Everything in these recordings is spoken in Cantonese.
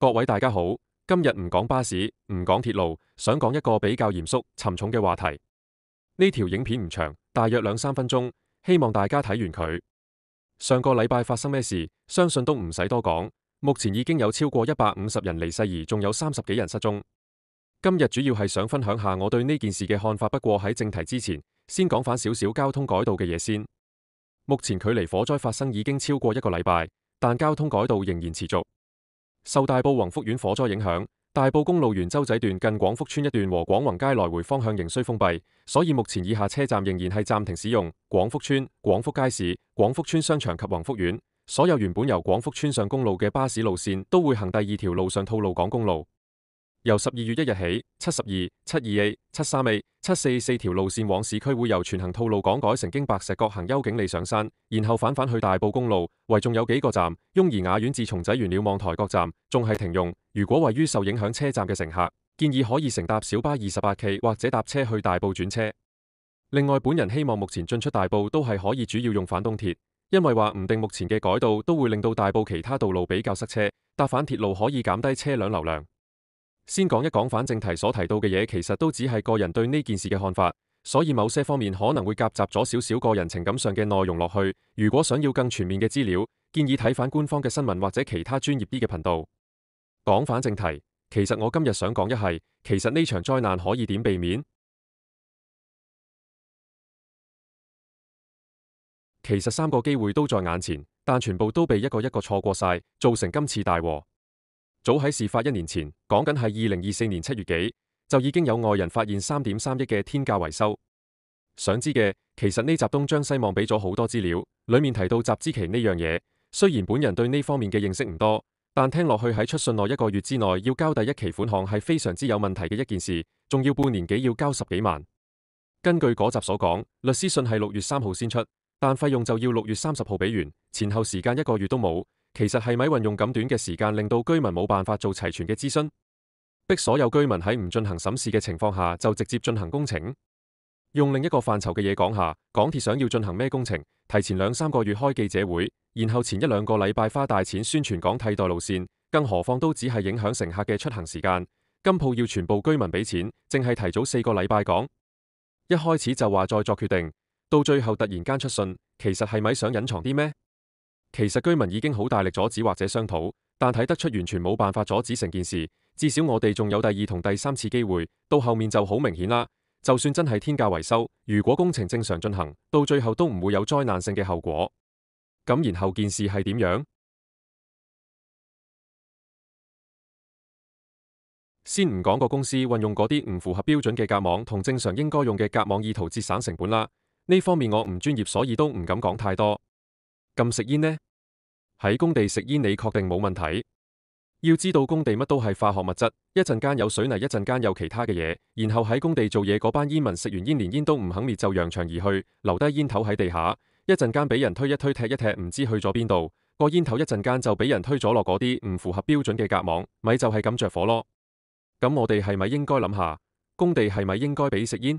各位大家好，今日唔講巴士，唔講鐵路，想講一個比較嚴肅、沉重嘅話題。呢條影片唔長，大約2-3分鐘，希望大家睇完佢。上個禮拜發生咩事，相信都唔使多講。目前已經有超過150人離世，而仲有30幾人失蹤。今日主要係想分享下我對呢件事嘅看法，不過喺正題之前，先講返少少交通改道嘅嘢先。目前距離火災發生已經超過1個禮拜，但交通改道仍然持續。受大埔宏福苑火災影響，大埔公路元洲仔段近廣福村一段和廣宏街來回方向仍需封閉，所以目前以下車站仍然係暫停使用：廣福村、廣福街市、廣福村商場及宏福苑。所有原本由廣福村上公路嘅巴士路線都會行第二條路上吐露港公路。由12月1日起，72、72A、73A、744條路線往市區會由全行吐露港改成經白石角行幽景里上山，然後返去大埔公路。唯仲有幾個站，雍怡雅苑自松仔園瞭望台各站仲係停用。如果位於受影響車站嘅乘客，建議可以乘搭小巴 28K 或者搭車去大埔轉車。另外，本人希望目前進出大埔都係可以主要用反東鐵，因為話唔定目前嘅改道都會令到大埔其他道路比較塞車，搭反鐵路可以減低車輛流量。先講一講反正題所提到嘅嘢，其實都只係個人對呢件事嘅看法，所以某些方面可能會夾雜咗少少個人情感上嘅內容落去。如果想要更全面嘅資料，建議睇返官方嘅新聞或者其他專業啲嘅頻道。講反正題，其實我今日想講一係，其實呢場災難可以點避免？其實3個機會都在眼前，但全部都被一個一個錯過晒，造成今次大禍。早喺事發1年前，講緊係2024年7月幾，就已經有外人發現3.3億嘅天價維修。想知嘅，其實呢集東張西望俾咗好多資料，裡面提到集資期呢樣嘢。雖然本人對呢方面嘅認識唔多，但聽落去喺出信內1個月之內要交第一期款項係非常之有問題嘅一件事，仲要半年幾要交10幾萬。根據嗰集所講，律師信係6月3號先出，但費用就要6月30號俾完，前後時間1個月都冇。其實係咪運用咁短嘅時間令到居民冇辦法做齊全嘅諮詢，逼所有居民喺唔進行審視嘅情況下就直接進行工程？用另一個範疇嘅嘢講下，港鐵想要進行咩工程，提前2-3個月開記者會，然後前1-2個禮拜花大錢宣傳講替代路線，更何況都只係影響乘客嘅出行時間。今鋪要全部居民俾錢，淨係提早4個禮拜講，一開始就話再作決定，到最後突然間出信，其實係咪想隱藏啲咩？其實居民已經好大力阻止或者商討，但睇得出完全冇辦法阻止成件事。至少我哋仲有第2同第3次機會，到後面就好明顯啦。就算真係天價維修，如果工程正常進行，到最後都唔會有災難性嘅後果。咁然後件事係點樣？先唔講個公司運用嗰啲唔符合標準嘅夾網同正常應該用嘅夾網，意圖節省成本啦。呢方面我唔專業，所以都唔敢講太多。禁食煙呢？喺工地食煙你確定冇問題？要知道工地乜都係化學物質，一陣間有水泥，一陣間有其他嘅嘢，然後喺工地做嘢嗰班煙民食完煙連煙都唔肯滅就揚長而去，留低煙頭喺地下，一陣間俾人推一推踢一踢，唔知去咗邊度。個煙頭一陣間就俾人推咗落嗰啲唔符合標準嘅夾網，咪就係咁着火咯。咁我哋係咪應該諗下，工地係咪應該俾食煙？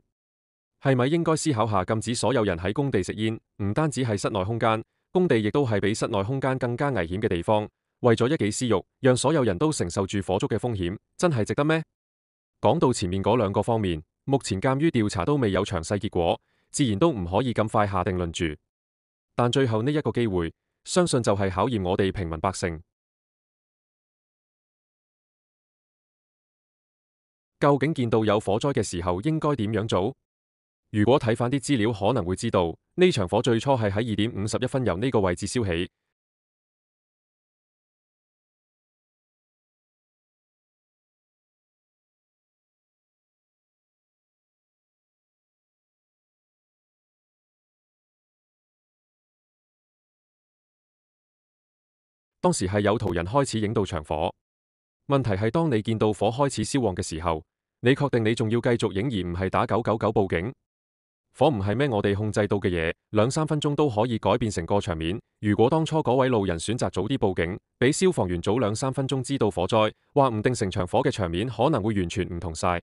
係咪應該思考下禁止所有人喺工地食煙？唔單止係室內空間，工地亦都係比室內空間更加危險嘅地方，為咗一己私欲，讓所有人都承受住火燭嘅風險，真係值得咩？講到前面嗰2個方面，目前鑑於調查都未有詳細結果，自然都唔可以咁快下定論住。但最後呢1個機會，相信就係考驗我哋平民百姓。究竟見到有火災嘅時候應該點樣做？如果睇返啲資料，可能會知道呢場火最初係喺2點51分由呢個位置燒起。當時係有途人開始影到場火。問題係當你見到火開始燒旺嘅時候，你確定你仲要繼續影而唔係打999報警？火唔係咩我哋控制到嘅嘢，2-3分鐘都可以改變成個場面。如果當初嗰位路人選擇早啲報警，俾消防員早2-3分鐘知道火災，話唔定成場火嘅場面可能會完全唔同晒。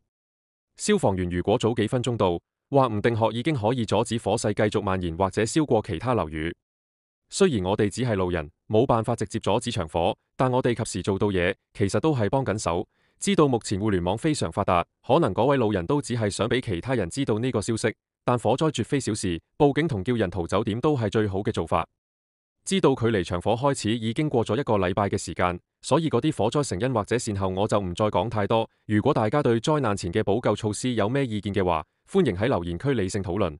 消防員如果早幾分鐘到，話唔定已經可以阻止火勢繼續蔓延或者燒過其他樓宇。雖然我哋只係路人，冇辦法直接阻止場火，但我哋及時做到嘢，其實都係幫緊手。知道目前互聯網非常發達，可能嗰位路人都只係想俾其他人知道呢個消息，但火災絕非小事，報警同叫人逃走點都係最好嘅做法。知道距離場火開始已經過咗1個禮拜嘅時間，所以嗰啲火災成因或者善後我就唔再講太多。如果大家對災難前嘅補救措施有咩意見嘅話，歡迎喺留言區理性討論。